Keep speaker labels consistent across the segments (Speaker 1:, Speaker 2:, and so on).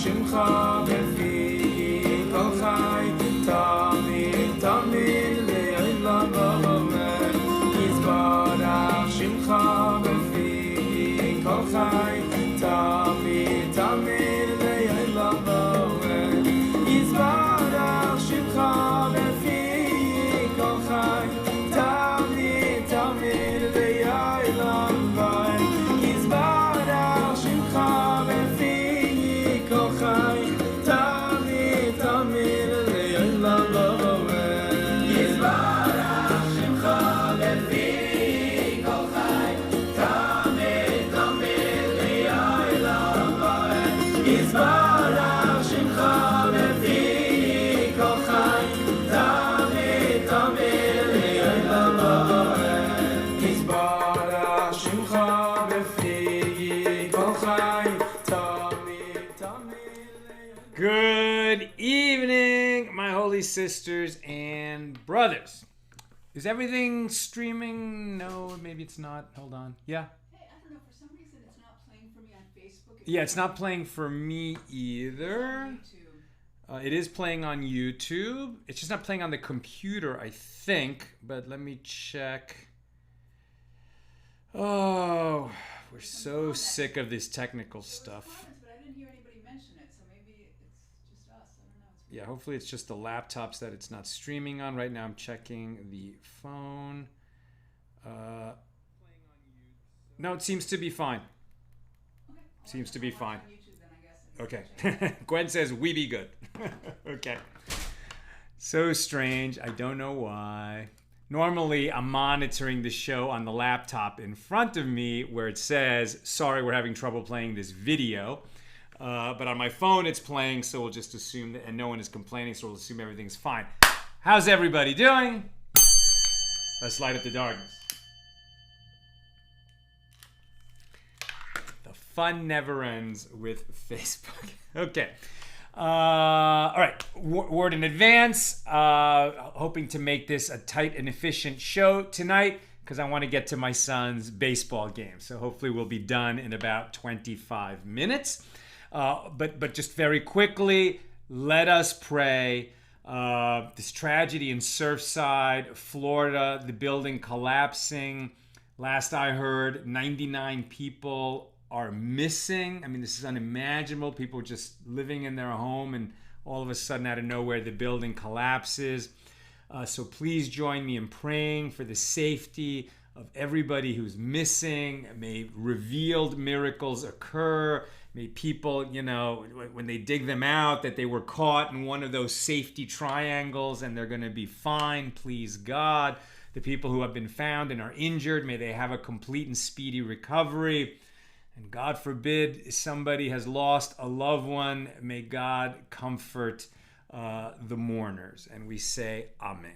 Speaker 1: Shimcha Befi Kol Chai Tamid Tamid Le'olam Va'omer Yisbarach Shimcha Befi Kol Chai Tamid Tamid Le'olam Va'omer Yisbarach Shimcha Befi Kol Chai Tamid Tamid Le'olam Va'omer Yisbarach Shimcha Befi Kol Chai Tamid Tamid Le'olam Va'omer Yisbarach Shimcha Befi Kol Chai Tamid Tamid Le'olam Va'omer Yisbarach Shimcha Befi Kol Chai Tamid Tamid Le'olam Va'omer Yisbarach Shimcha Befi Kol Chai Tamid Tamid. Good evening, my holy sisters and brothers. Is everything streaming? No, maybe it's not. Hold on. Yeah.
Speaker 2: Hey, I don't know, for some reason it's not playing for me on Facebook.
Speaker 1: Yeah, it's not playing for me
Speaker 2: It's
Speaker 1: either.
Speaker 2: on YouTube.
Speaker 1: It is playing on YouTube. It's just not playing on the computer, I think. But let me check. Oh, we're so sick of this technical
Speaker 2: There was
Speaker 1: stuff.
Speaker 2: comments, but I didn't hear anybody mention it, so maybe it's just us. I don't know. It's
Speaker 1: Yeah, hopefully it's just the laptops that it's not streaming on. Right now I'm checking the phone. No, it seems to be fine.
Speaker 2: okay.
Speaker 1: Seems to be fine.
Speaker 2: On YouTube, then, I guess.
Speaker 1: Okay. Gwen says, we be good. Okay. So strange. I don't know why. Normally, I'm monitoring the show on the laptop in front of me where it says, sorry, we're having trouble playing this video. But on my phone, it's playing, so we'll just assume that, and no one is complaining, so we'll assume everything's fine. How's everybody doing? Let's light up the darkness. The fun never ends with Facebook. Okay. All right. Word in advance. Hoping to make this a tight and efficient show tonight because I want to get to my son's baseball game. So hopefully we'll be done in about 25 minutes. But just very quickly, let us pray. This tragedy in Surfside, Florida, the building collapsing. Last I heard, 99 people are missing. I mean, this is unimaginable. People just living in their home and all of a sudden out of nowhere the building collapses. So please join me in praying for the safety of everybody who's missing. May revealed miracles occur. May people, when they dig them out, that they were caught in one of those safety triangles and they're going to be fine. Please God. The people who have been found and are injured, may they have a complete and speedy recovery. And God forbid somebody has lost a loved one. May God comfort the mourners. And we say amen.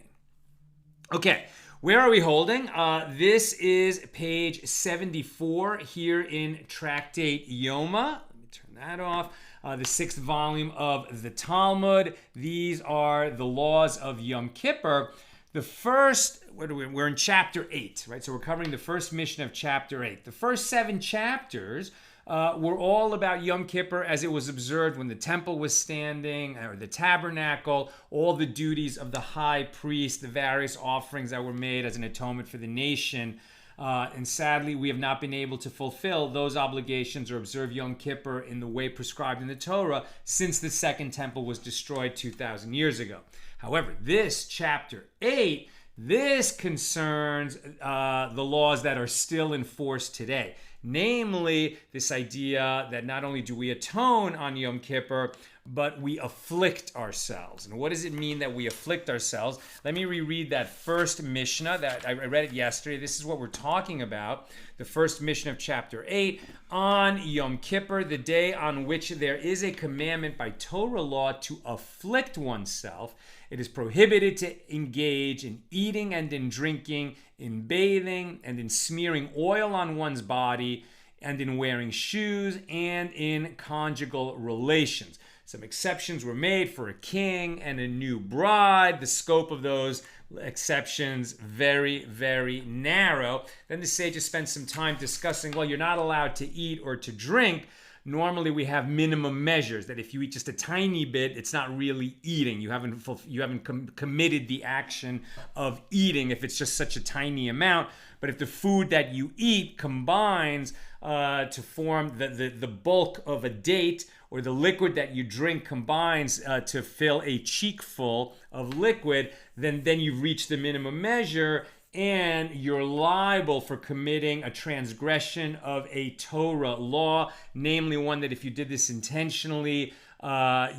Speaker 1: Okay, where are we holding? This is page 74 here in Tractate Yoma. Let me turn that off. The 6th volume of the Talmud. These are the laws of Yom Kippur. The first, we're in chapter 8, right? So we're covering the first Mishna of chapter 8. The first 7 chapters were all about Yom Kippur as it was observed when the temple was standing, or the tabernacle, all the duties of the high priest, the various offerings that were made as an atonement for the nation. And sadly, we have not been able to fulfill those obligations or observe Yom Kippur in the way prescribed in the Torah since the second temple was destroyed 2,000 years ago. However, this chapter 8, this concerns the laws that are still in force today. Namely, this idea that not only do we atone on Yom Kippur, but we afflict ourselves. And what does it mean that we afflict ourselves? Let me reread that first Mishnah. That I read it yesterday. This is what we're talking about. The first Mishnah of chapter 8. On Yom Kippur, the day on which there is a commandment by Torah law to afflict oneself, it is prohibited to engage in eating and in drinking, in bathing and in smearing oil on one's body, and in wearing shoes and in conjugal relations. Some exceptions were made for a king and a new bride. The scope of those exceptions very, very narrow. Then the sages spent some time discussing, well, you're not allowed to eat or to drink normally we have minimum measures that if you eat just a tiny bit, it's not really eating. You haven't committed the action of eating if it's just such a tiny amount. But if the food that you eat combines to form the bulk of a date, or the liquid that you drink combines to fill a cheekful of liquid, then you've reached the minimum measure, and you're liable for committing a transgression of a Torah law, namely one that if you did this intentionally,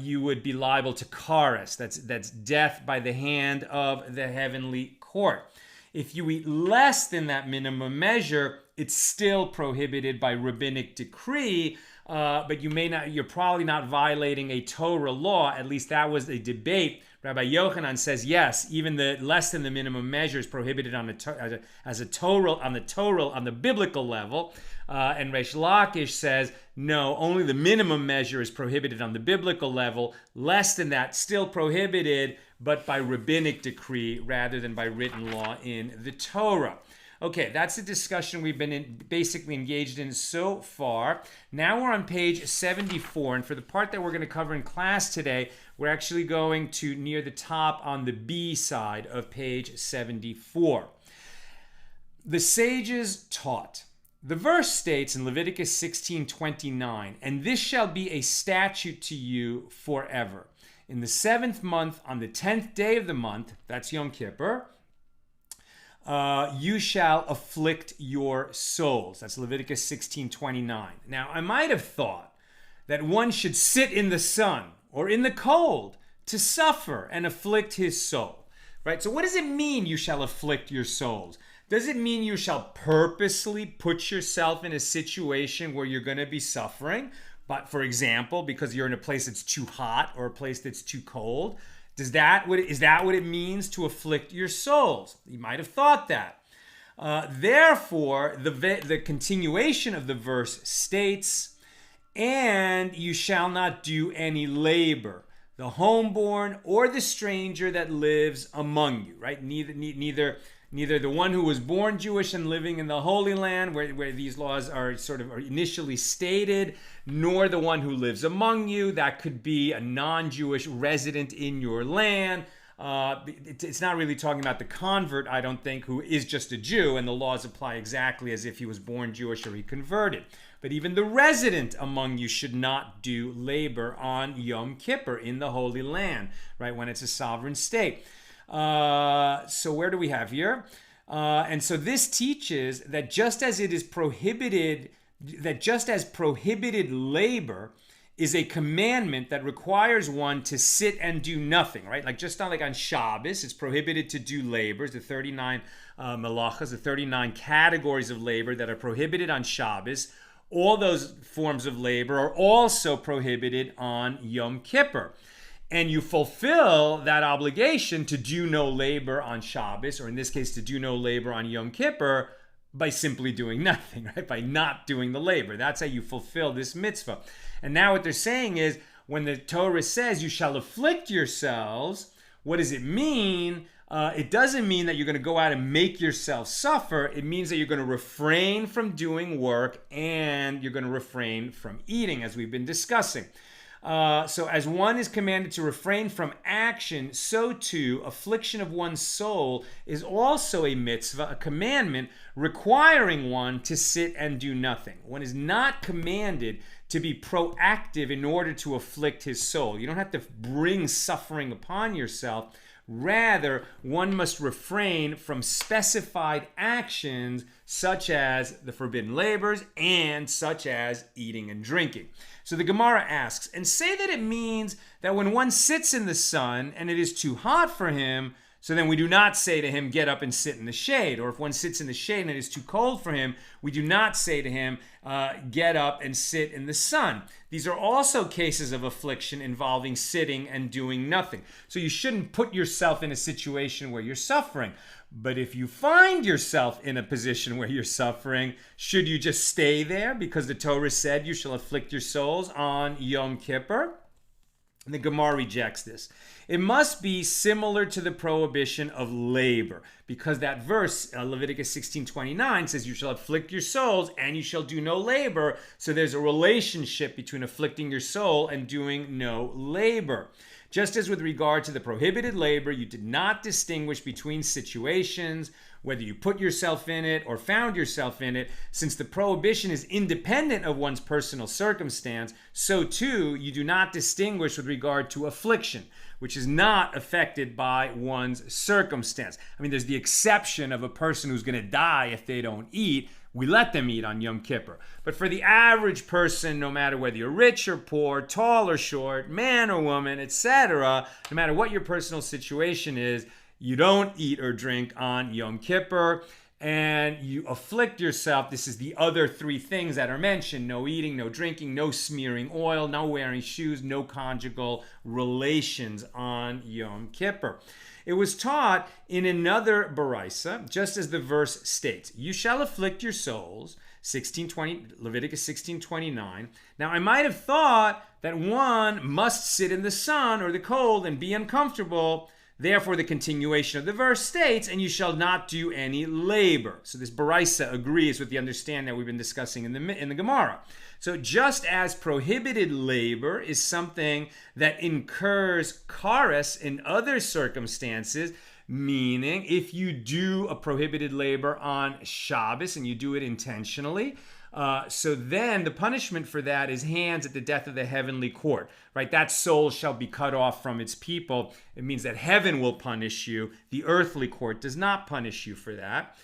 Speaker 1: you would be liable to kares. That's death by the hand of the heavenly court. If you eat less than that minimum measure, it's still prohibited by rabbinic decree, but you're probably not violating a Torah law. At least that was a debate. Rabbi Yochanan says yes, even the less than the minimum measure is prohibited on the biblical level, and Reish Lakish says no, only the minimum measure is prohibited on the biblical level. Less than that, still prohibited, but by rabbinic decree rather than by written law in the Torah. Okay, that's the discussion we've been basically engaged in so far. Now we're on page 74, and for the part that we're going to cover in class today, we're actually going to near the top on the B side of page 74. The sages taught. The verse states in Leviticus 16:29, "And this shall be a statute to you forever. In the 7th month, on the 10th day of the month," that's Yom Kippur, "you shall afflict your souls." That's Leviticus 16:29. Now, I might have thought that one should sit in the sun or in the cold to suffer and afflict his soul, right? So what does it mean, you shall afflict your souls? Does it mean you shall purposely put yourself in a situation where you're going to be suffering? But, for example, because you're in a place that's too hot or a place that's too cold? Is that what it means to afflict your souls? You might have thought that. Therefore, the continuation of the verse states, "And you shall not do any labor, the homeborn or the stranger that lives among you," right? Neither the one who was born Jewish and living in the Holy Land, where these laws are initially stated, nor the one who lives among you. That could be a non-Jewish resident in your land. It's not really talking about the convert, I don't think, who is just a Jew, and the laws apply exactly as if he was born Jewish or he converted. But even the resident among you should not do labor on Yom Kippur in the Holy Land, right, when it's a sovereign state. So where do we have here? And so this teaches that just as prohibited labor is a commandment that requires one to sit and do nothing, right? Like just not like on Shabbos, it's prohibited to do labors, the 39 malachas, the 39 categories of labor that are prohibited on Shabbos. All those forms of labor are also prohibited on Yom Kippur. And you fulfill that obligation to do no labor on Shabbos, or in this case, to do no labor on Yom Kippur, by simply doing nothing, right? By not doing the labor. That's how you fulfill this mitzvah. And now what they're saying is, when the Torah says you shall afflict yourselves, what does it mean? It doesn't mean that you're going to go out and make yourself suffer. It means that you're going to refrain from doing work and you're going to refrain from eating, as we've been discussing. So as one is commanded to refrain from action, so too affliction of one's soul is also a mitzvah, a commandment requiring one to sit and do nothing. One is not commanded to be proactive in order to afflict his soul. You don't have to bring suffering upon yourself. Rather, one must refrain from specified actions such as the forbidden labors and such as eating and drinking. So the Gemara asks, and say that it means that when one sits in the sun and it is too hot for him, so then we do not say to him, get up and sit in the shade. Or if one sits in the shade and it is too cold for him, we do not say to him, get up and sit in the sun. These are also cases of affliction involving sitting and doing nothing. So you shouldn't put yourself in a situation where you're suffering. But if you find yourself in a position where you're suffering, should you just stay there because the Torah said you shall afflict your souls on Yom Kippur? And the Gemara rejects this. It must be similar to the prohibition of labor, because that verse, Leviticus 16:29, says you shall afflict your souls and you shall do no labor. So there's a relationship between afflicting your soul and doing no labor. Just as with regard to the prohibited labor, you did not distinguish between situations, whether you put yourself in it or found yourself in it, since the prohibition is independent of one's personal circumstance, so too you do not distinguish with regard to affliction, which is not affected by one's circumstance. I mean, there's the exception of a person who's going to die if they don't eat. We let them eat on Yom Kippur. But for the average person, no matter whether you're rich or poor, tall or short, man or woman, etc., no matter what your personal situation is, you don't eat or drink on Yom Kippur, and you afflict yourself. This is the other three things that are mentioned: no eating, no drinking, no smearing oil, no wearing shoes, no conjugal relations on Yom Kippur. It was taught in another baraisa, just as the verse states, you shall afflict your souls, 16:20, Leviticus 16:29. Now, I might have thought that one must sit in the sun or the cold and be uncomfortable. Therefore, the continuation of the verse states, and you shall not do any labor. So this baraisa agrees with the understanding that we've been discussing in the Gemara. So just as prohibited labor is something that incurs kares in other circumstances, meaning if you do a prohibited labor on Shabbos and you do it intentionally, so then the punishment for that is hands at the death of the heavenly court, right? That soul shall be cut off from its people. It means that heaven will punish you. The earthly court does not punish you for that.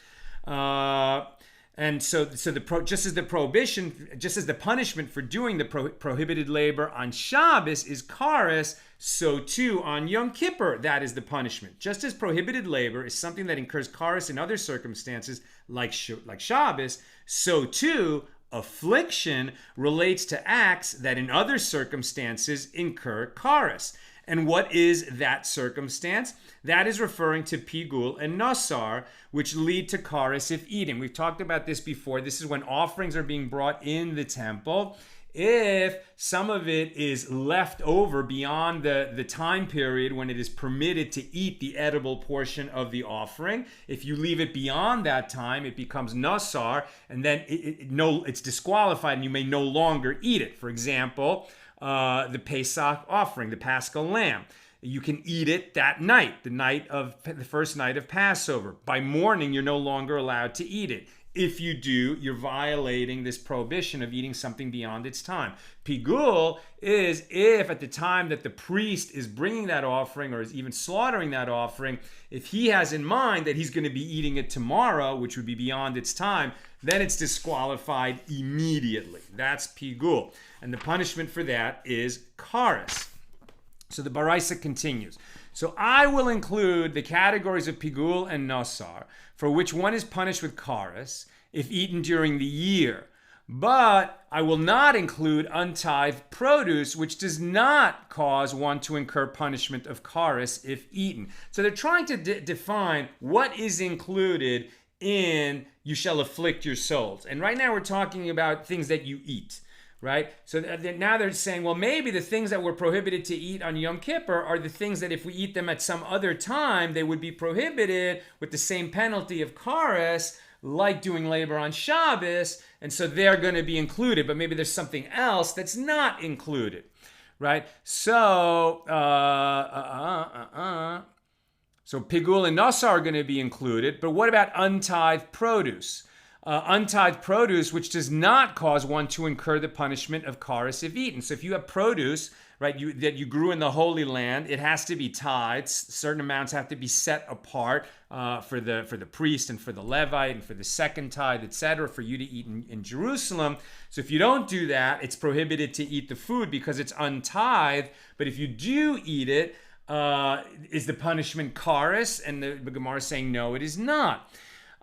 Speaker 1: And just as the punishment for doing the prohibited labor on Shabbos is kares, so too on Yom Kippur, that is the punishment. Just as prohibited labor is something that incurs kares in other circumstances, like Shabbos, so too affliction relates to acts that in other circumstances incur kares. And what is that circumstance? That is referring to pigul and nasar, which lead to kares if eaten. We've talked about this before. This is when offerings are being brought in the temple. If some of it is left over beyond the time period when it is permitted to eat the edible portion of the offering, if you leave it beyond that time, it becomes nasar, and then it's disqualified and you may no longer eat it. For example, the Pesach offering, the Paschal lamb. You can eat it that night, the first night of Passover. By morning, you're no longer allowed to eat it. If you do, you're violating this prohibition of eating something beyond its time. Pigul is if at the time that the priest is bringing that offering or is even slaughtering that offering, if he has in mind that he's going to be eating it tomorrow, which would be beyond its time, then it's disqualified immediately. That's pigul. And the punishment for that is kares. So the baraisa continues. So I will include the categories of pigul and nasar, for which one is punished with kares if eaten during the year. But I will not include untithed produce, which does not cause one to incur punishment of kares if eaten. So they're trying to define what is included in you shall afflict your souls. And right now we're talking about things that you eat. Right? So now they're saying, well, maybe the things that were prohibited to eat on Yom Kippur are the things that if we eat them at some other time, they would be prohibited with the same penalty of kares, like doing labor on Shabbos, and so they're going to be included, but maybe there's something else that's not included, right? So, so pigul and nasar are going to be included, but what about untithed produce? Untithed produce, which does not cause one to incur the punishment of kares if eaten. So if you have produce, right, that you grew in the Holy Land, it has to be tithed. Certain amounts have to be set apart for the priest and for the Levite and for the second tithe, etc., for you to eat in Jerusalem. So if you don't do that, it's prohibited to eat the food because it's untithed. But if you do eat it, is the punishment kares? And the Gemara is saying, no, it is not.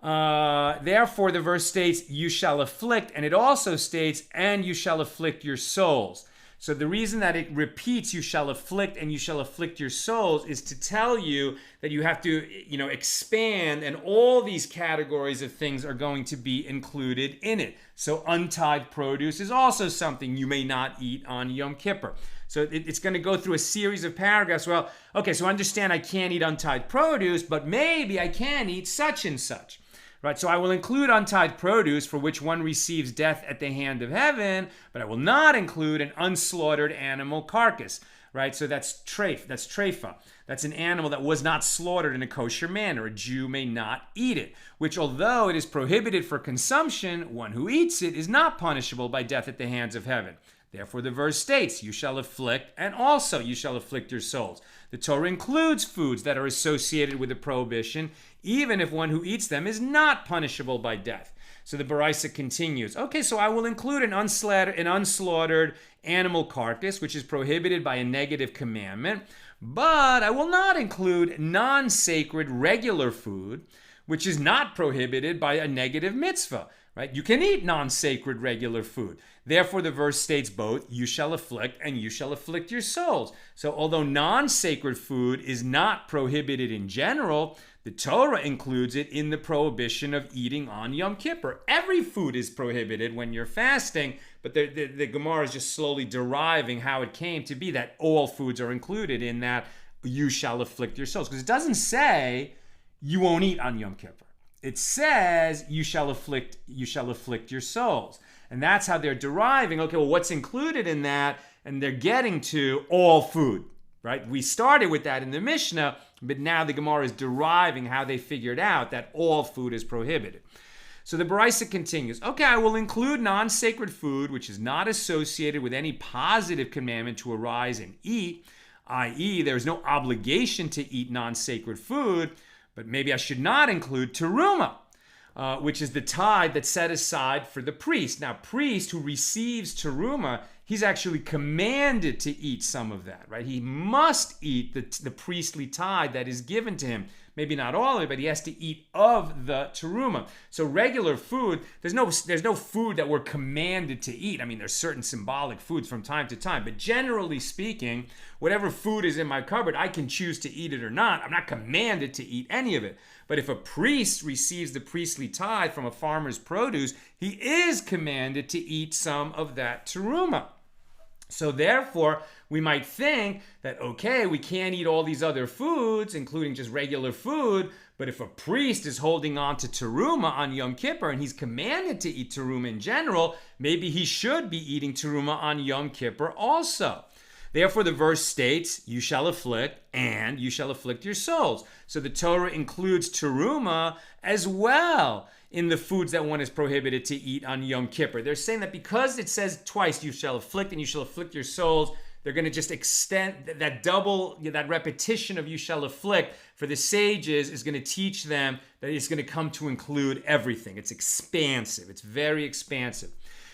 Speaker 1: Therefore, the verse states, you shall afflict, and it also states, and you shall afflict your souls. So the reason that it repeats, you shall afflict, and you shall afflict your souls, is to tell you that you have to, expand, and all these categories of things are going to be included in it. So untithed produce is also something you may not eat on Yom Kippur. So it's going to go through a series of paragraphs. Well, okay, so understand I can't eat untied produce, but maybe I can eat such and such. Right, so I will include untied produce for which one receives death at the hand of heaven, but I will not include an unslaughtered animal carcass. Right, so that's treif, that's treifa. That's an animal that was not slaughtered in a kosher manner. A Jew may not eat it, which although it is prohibited for consumption, one who eats it is not punishable by death at the hands of heaven. Therefore, the verse states, you shall afflict, and also you shall afflict your souls. The Torah includes foods that are associated with a prohibition, even if one who eats them is not punishable by death. So the Baraisa continues, okay, so I will include an unslaughtered animal carcass, which is prohibited by a negative commandment, but I will not include non-sacred regular food, which is not prohibited by a negative mitzvah. Right? You can eat non-sacred regular food. Therefore, the verse states both, you shall afflict and you shall afflict your souls. So although non-sacred food is not prohibited in general, the Torah includes it in the prohibition of eating on Yom Kippur. Every food is prohibited when you're fasting, but the Gemara is just slowly deriving how it came to be that all foods are included in that you shall afflict your souls. Because it doesn't say you won't eat on Yom Kippur. It says you shall afflict your souls. And that's how they're deriving, okay, well, what's included in that? And they're getting to all food, right? We started with that in the Mishna, but now the Gemara is deriving how they figured out that all food is prohibited. So the Baraisa continues, okay, I will include non-sacred food, which is not associated with any positive commandment to arise and eat, i.e., there is no obligation to eat non-sacred food, but maybe I should not include teruma, which is the tithe that's set aside for the priest. Now, priest who receives teruma, he's actually commanded to eat some of that, right? He must eat the priestly tithe that is given to him. Maybe not all of it, but he has to eat of the teruma. So regular food, there's no food that we're commanded to eat. I mean, there's certain symbolic foods from time to time, but generally speaking, whatever food is in my cupboard, I can choose to eat it or not. I'm not commanded to eat any of it. But if a priest receives the priestly tithe from a farmer's produce, he is commanded to eat some of that teruma. So therefore, we might think that, okay, we can't eat all these other foods, including just regular food, but if a priest is holding on to teruma on Yom Kippur and he's commanded to eat teruma in general, maybe he should be eating teruma on Yom Kippur also. Therefore, the verse states, you shall afflict and you shall afflict your souls. So the Torah includes teruma as well in the foods that one is prohibited to eat on Yom Kippur. They're saying that because it says twice, you shall afflict and you shall afflict your souls, they're going to just extend that repetition of you shall afflict for the sages is going to teach them that it's going to come to include everything. It's expansive. It's very expansive.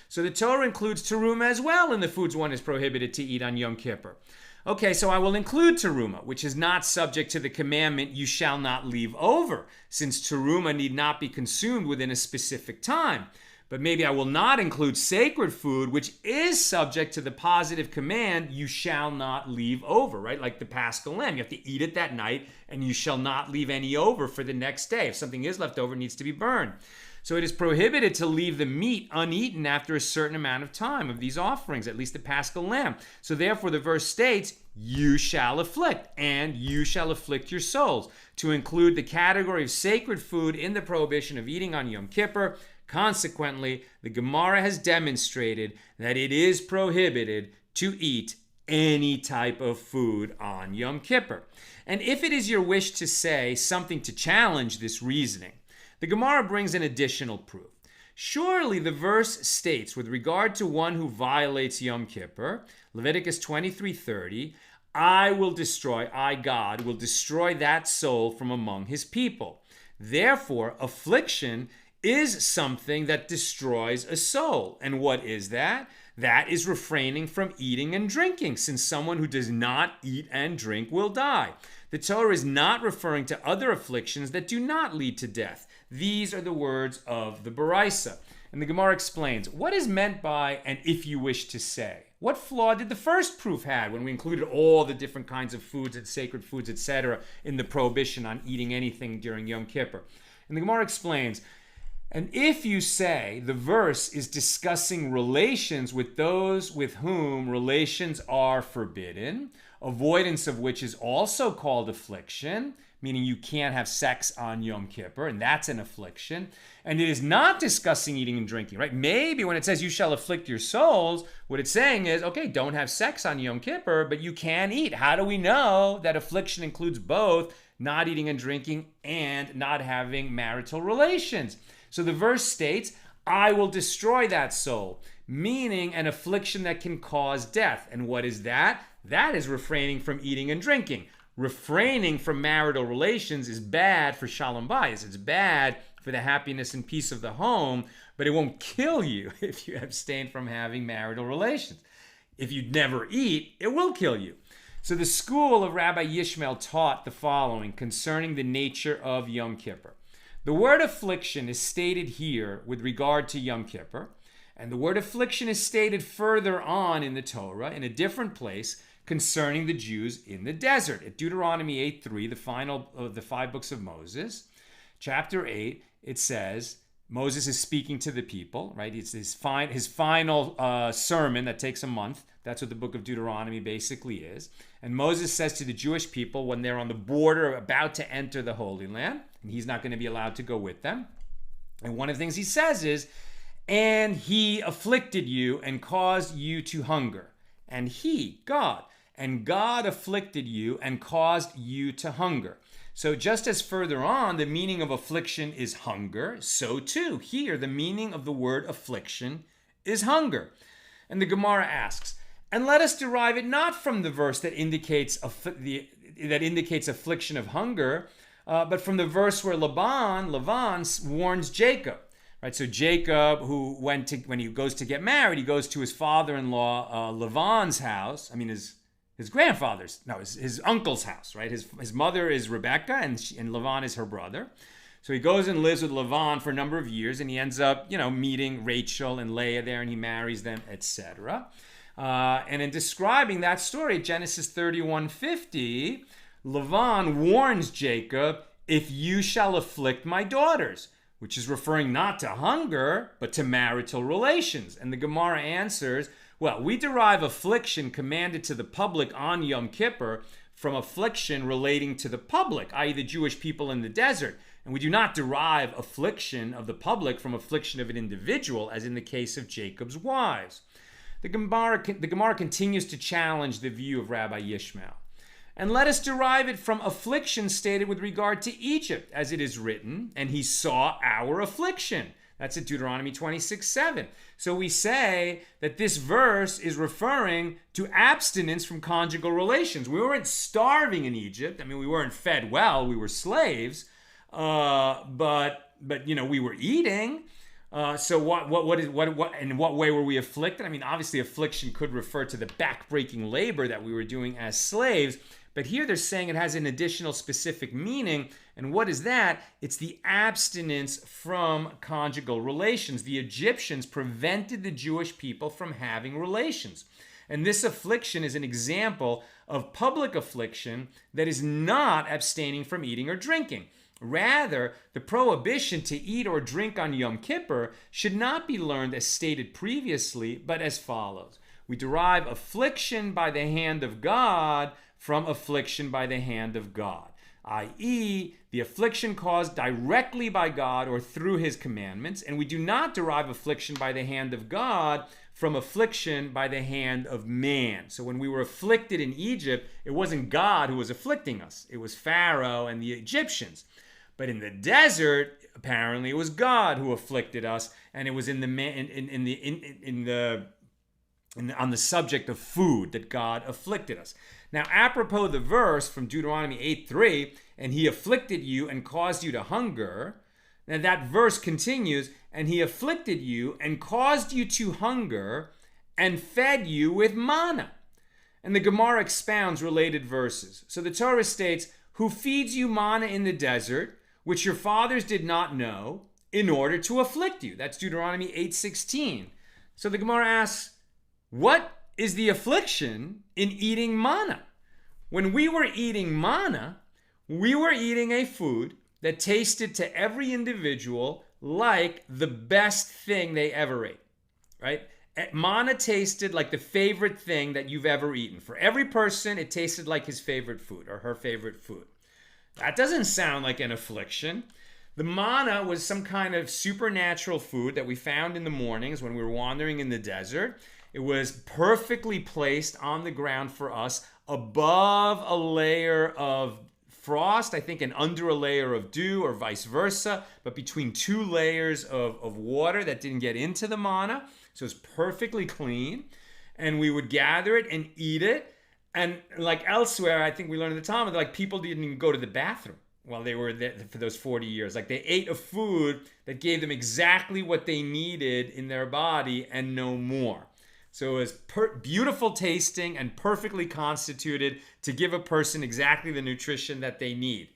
Speaker 1: So the Torah includes teruma as well in the foods one is prohibited to eat on Yom Kippur. Okay, so I will include teruma, which is not subject to the commandment, you shall not leave over, since teruma need not be consumed within a specific time. But maybe I will not include sacred food, which is subject to the positive command, you shall not leave over, right? Like the Paschal lamb, you have to eat it that night, and you shall not leave any over for the next day. If something is left over, it needs to be burned. So it is prohibited to leave the meat uneaten after a certain amount of time of these offerings, at least the Paschal lamb. So therefore the verse states, you shall afflict, and you shall afflict your souls, to include the category of sacred food in the prohibition of eating on Yom Kippur. Consequently, the Gemara has demonstrated that it is prohibited to eat any type of food on Yom Kippur. And if it is your wish to say something to challenge this reasoning, the Gemara brings an additional proof. Surely the verse states, with regard to one who violates Yom Kippur, Leviticus 23:30, I, God, will destroy that soul from among his people. Therefore, affliction is something that destroys a soul. And what is that? That is refraining from eating and drinking, since someone who does not eat and drink will die. The Torah is not referring to other afflictions that do not lead to death. These are the words of the Baraisa. And the Gemara explains, what is meant by and if you wish to say? What flaw did the first proof have when we included all the different kinds of foods and sacred foods, etc., in the prohibition on eating anything during Yom Kippur? And the Gemara explains, And if you say the verse is discussing relations with those with whom relations are forbidden, avoidance of which is also called affliction, meaning you can't have sex on Yom Kippur, and that's an affliction. And it is not discussing eating and drinking, right? Maybe when it says you shall afflict your souls, what it's saying is, okay, don't have sex on Yom Kippur, but you can eat. How do we know that affliction includes both not eating and drinking and not having marital relations? So the verse states, I will destroy that soul, meaning an affliction that can cause death. And what is that? That is refraining from eating and drinking. Refraining from marital relations is bad for shalom bayis. It's bad for the happiness and peace of the home, but it won't kill you if you abstain from having marital relations. If you never eat, it will kill you. So the school of Rabbi Yishmael taught the following concerning the nature of Yom Kippur. The word affliction is stated here with regard to Yom Kippur, and the word affliction is stated further on in the Torah in a different place concerning the Jews in the desert. At Deuteronomy 8:3, the final of the 5 books of Moses, chapter 8, it says, Moses is speaking to the people, right? It's his final sermon that takes a month. That's what the book of Deuteronomy basically is. And Moses says to the Jewish people when they're on the border about to enter the Holy Land, and he's not going to be allowed to go with them. And one of the things he says is, and he afflicted you and caused you to hunger. And he, God, and God afflicted you and caused you to hunger. So just as further on, the meaning of affliction is hunger, so too, here, the meaning of the word affliction is hunger. And the Gemara asks, and let us derive it not from the verse that indicates affliction of hunger, but from the verse where Laban warns Jacob. Right, so Jacob, when he goes to get married, he goes to his father-in-law Laban's house. I mean, his uncle's house. Right, his mother is Rebecca, and Laban is her brother. So he goes and lives with Laban for a number of years, and he ends up, meeting Rachel and Leah there, and he marries them, etc. And in describing that story, Genesis 31:50, Laban warns Jacob, "If you shall afflict my daughters," which is referring not to hunger, but to marital relations. And the Gemara answers, well, we derive affliction commanded to the public on Yom Kippur from affliction relating to the public, i.e. the Jewish people in the desert. And we do not derive affliction of the public from affliction of an individual, as in the case of Jacob's wives. The Gemara continues to challenge the view of Rabbi Yishmael. And let us derive it from affliction stated with regard to Egypt, as it is written, and he saw our affliction. That's at Deuteronomy 26:7. So we say that this verse is referring to abstinence from conjugal relations. We weren't starving in Egypt. I mean, we weren't fed well. We were slaves, but we were eating. So in what way were we afflicted? I mean, obviously affliction could refer to the backbreaking labor that we were doing as slaves, but here they're saying it has an additional specific meaning. And what is that? It's the abstinence from conjugal relations. The Egyptians prevented the Jewish people from having relations. And this affliction is an example of public affliction that is not abstaining from eating or drinking. Rather, the prohibition to eat or drink on Yom Kippur should not be learned as stated previously, but as follows. We derive affliction by the hand of God from affliction by the hand of God, i.e., the affliction caused directly by God or through his commandments, and we do not derive affliction by the hand of God from affliction by the hand of man. So when we were afflicted in Egypt, it wasn't God who was afflicting us. It was Pharaoh and the Egyptians. But in the desert, apparently it was God who afflicted us, and it was on the subject of food that God afflicted us. Now, apropos the verse from Deuteronomy 8:3, and he afflicted you and caused you to hunger. Now that verse continues, and he afflicted you and caused you to hunger and fed you with manna. And the Gemara expounds related verses. So the Torah states, who feeds you manna in the desert, which your fathers did not know, in order to afflict you. That's Deuteronomy 8:16. So the Gemara asks, what is the affliction in eating manna? When we were eating manna, we were eating a food that tasted to every individual like the best thing they ever ate, right? Manna tasted like the favorite thing that you've ever eaten. For every person, it tasted like his favorite food or her favorite food. That doesn't sound like an affliction. The manna was some kind of supernatural food that we found in the mornings when we were wandering in the desert. It was perfectly placed on the ground for us above a layer of frost, I think, and under a layer of dew, or vice versa, but between two layers of water that didn't get into the manna. So it's perfectly clean. And we would gather it and eat it. And like elsewhere, I think we learned in the Talmud, like people didn't even go to the bathroom while they were there for those 40 years. Like they ate a food that gave them exactly what they needed in their body and no more. So it was beautiful tasting and perfectly constituted to give a person exactly the nutrition that they need.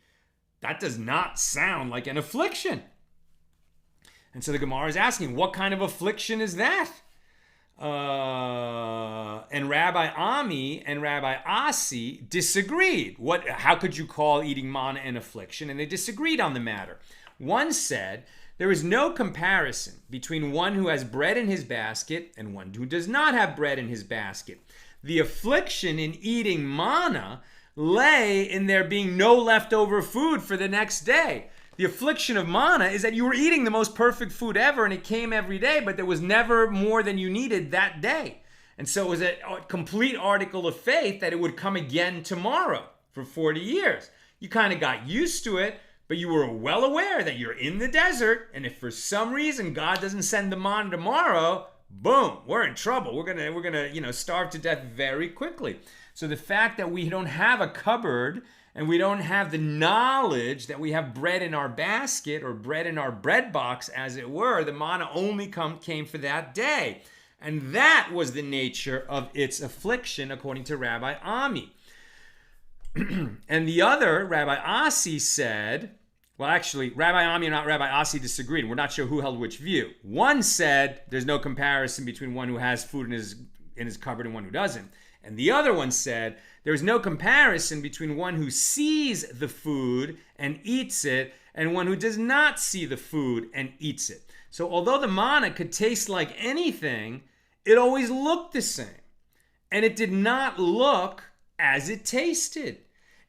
Speaker 1: That does not sound like an affliction. And so the Gemara is asking, what kind of affliction is that? And Rabbi Ami and Rabbi Asi disagreed. How could you call eating manna an affliction? And they disagreed on the matter. One said, there is no comparison between one who has bread in his basket and one who does not have bread in his basket. The affliction in eating manna lay in there being no leftover food for the next day. The affliction of manna is that you were eating the most perfect food ever and it came every day, but there was never more than you needed that day. And so it was a complete article of faith that it would come again tomorrow for 40 years. You kind of got used to it, but you were well aware that you're in the desert, and if for some reason God doesn't send the manna tomorrow, boom, we're in trouble. We're gonna starve to death very quickly. So the fact that we don't have a cupboard and we don't have the knowledge that we have bread in our basket or bread in our bread box, as it were, the manna only came for that day. And that was the nature of its affliction, according to Rabbi Ami. And the other, Rabbi Asi, said, well, actually, Rabbi Ami and Rabbi Asi disagreed. We're not sure who held which view. One said there's no comparison between one who has food in his cupboard and one who doesn't. And the other one said there's no comparison between one who sees the food and eats it and one who does not see the food and eats it. So although the manna could taste like anything, it always looked the same. And it did not look as it tasted.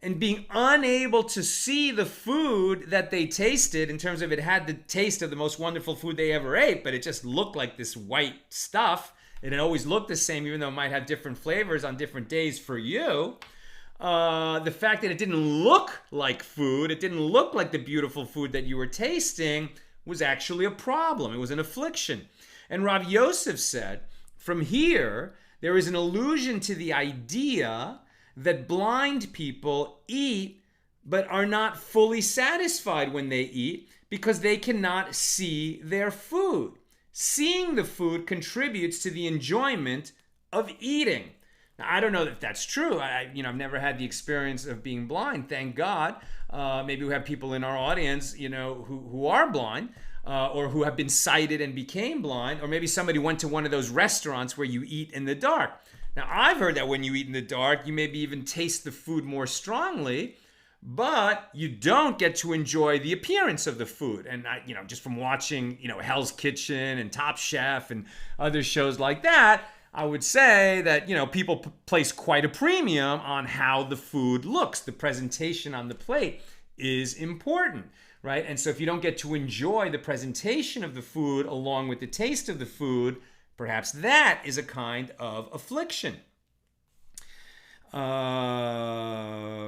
Speaker 1: And being unable to see the food that they tasted, in terms of it had the taste of the most wonderful food they ever ate, but it just looked like this white stuff. It always looked the same, even though it might have different flavors on different days for you. The fact that it didn't look like food, it didn't look like the beautiful food that you were tasting, was actually a problem. It was an affliction. And Rav Yosef said, from here, there is an allusion to the idea that blind people eat but are not fully satisfied when they eat because they cannot see their food. Seeing the food contributes to the enjoyment of eating. Now, I don't know if that's true. I've never had the experience of being blind, thank God. Maybe we have people in our audience, who are blind or who have been sighted and became blind, or maybe somebody went to one of those restaurants where you eat in the dark. Now, I've heard that when you eat in the dark, you maybe even taste the food more strongly, but you don't get to enjoy the appearance of the food. And just from watching, Hell's Kitchen and Top Chef and other shows like that, I would say that, people place quite a premium on how the food looks. The presentation on the plate is important, right? And so if you don't get to enjoy the presentation of the food along with the taste of the food, perhaps that is a kind of affliction.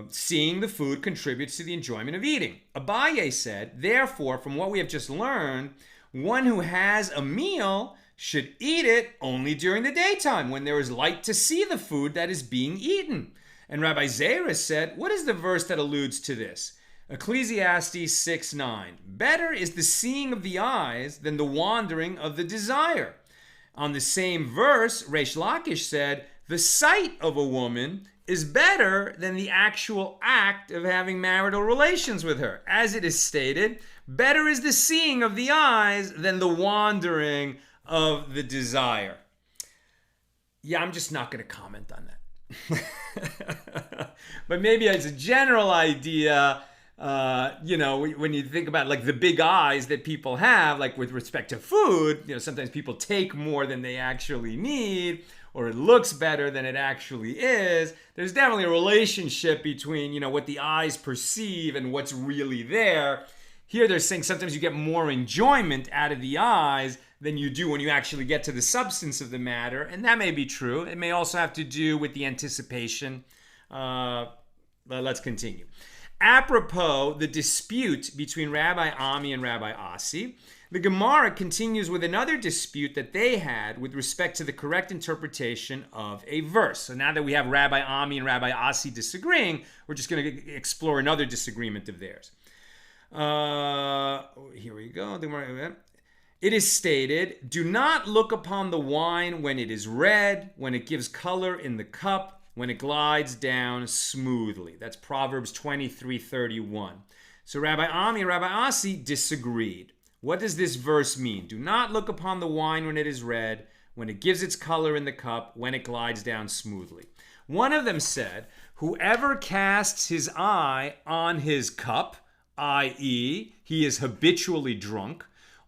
Speaker 1: Seeing the food contributes to the enjoyment of eating. Abaye said, therefore, from what we have just learned, one who has a meal should eat it only during the daytime when there is light to see the food that is being eaten. And Rabbi Zera said, what is the verse that alludes to this? Ecclesiastes 6:9. Better is the seeing of the eyes than the wandering of the desire. On the same verse, Reish Lakish said, the sight of a woman is better than the actual act of having marital relations with her. As it is stated, better is the seeing of the eyes than the wandering of the desire. Yeah, I'm just not going to comment on that. But maybe as a general idea, when you think about like the big eyes that people have, like with respect to food, sometimes people take more than they actually need, or it looks better than it actually is. There's definitely a relationship between, what the eyes perceive and what's really there. Here they're saying sometimes you get more enjoyment out of the eyes than you do when you actually get to the substance of the matter. And that may be true. It may also have to do with the anticipation. Let's continue. Apropos the dispute between Rabbi Ami and Rabbi Asi, the Gemara continues with another dispute that they had with respect to the correct interpretation of a verse. So now that we have Rabbi Ami and Rabbi Asi disagreeing, we're just going to explore another disagreement of theirs. Here we go. It is stated, do not look upon the wine when it is red, when it gives color in the cup, when it glides down smoothly. That's Proverbs 23:31. So Rabbi Ami and Rabbi Asi disagreed. What does this verse mean? Do not look upon the wine when it is red, when it gives its color in the cup, when it glides down smoothly. One of them said, whoever casts his eye on his cup, i.e., he is habitually drunk,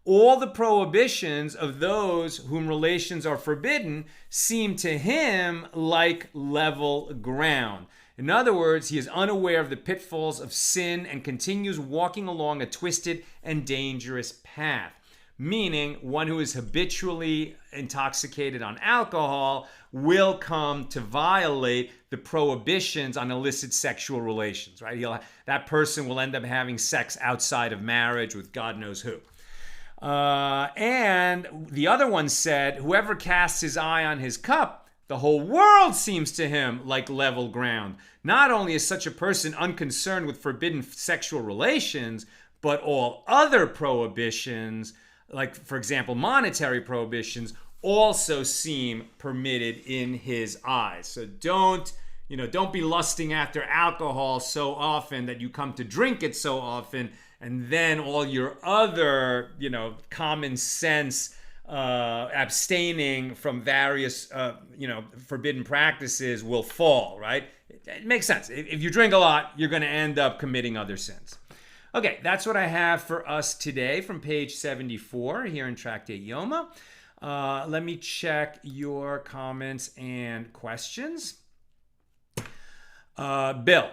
Speaker 1: all the prohibitions of those whom relations are forbidden seem to him like level ground. In other words, he is unaware of the pitfalls of sin and continues walking along a twisted and dangerous path. Meaning, one who is habitually intoxicated on alcohol will come to violate the prohibitions on illicit sexual relations, right? That person will end up having sex outside of marriage with God knows who. And the other one said, whoever casts his eye on his cup, the whole world seems to him like level ground. Not only is such a person unconcerned with forbidden sexual relations, but all other prohibitions, like, for example, monetary prohibitions, also seem permitted in his eyes. So don't be lusting after alcohol so often that you come to drink it so often, and then all your other, common sense abstaining from various, forbidden practices will fall, right? It makes sense. If you drink a lot, you're going to end up committing other sins. Okay, that's what I have for us today from page 74 here in Tractate Yoma. Let me check your comments and questions. Bill.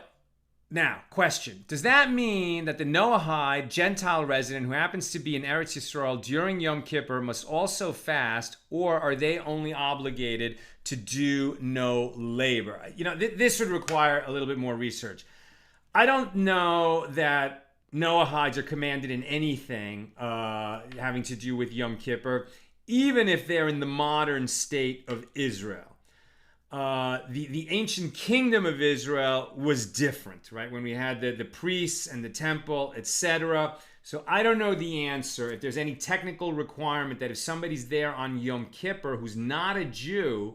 Speaker 1: Now, question. Does that mean that the Noahide Gentile resident who happens to be in Eretz Yisrael during Yom Kippur must also fast, or are they only obligated to do no labor? This would require a little bit more research. I don't know that Noahides are commanded in anything having to do with Yom Kippur, even if they're in the modern state of Israel. The ancient kingdom of Israel was different, right? When we had the priests and the temple, etc. So I don't know the answer. If there's any technical requirement that if somebody's there on Yom Kippur who's not a Jew,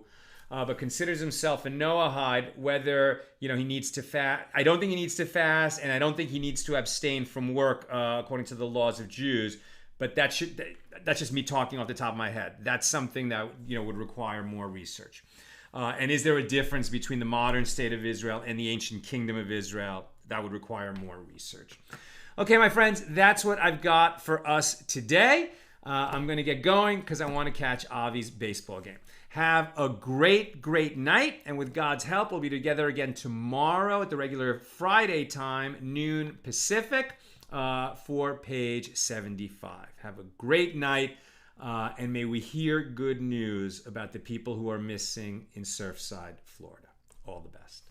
Speaker 1: but considers himself a Noahide, whether he needs to fast. I don't think he needs to fast, and I don't think he needs to abstain from work according to the laws of Jews. But that's just me talking off the top of my head. That's something that would require more research. And is there a difference between the modern state of Israel and the ancient kingdom of Israel? That would require more research. Okay, my friends, that's what I've got for us today. I'm going to get going because I want to catch Avi's baseball game. Have a great, great night. And with God's help, we'll be together again tomorrow at the regular Friday time, noon Pacific, for page 75. Have a great night. And may we hear good news about the people who are missing in Surfside, Florida. All the best.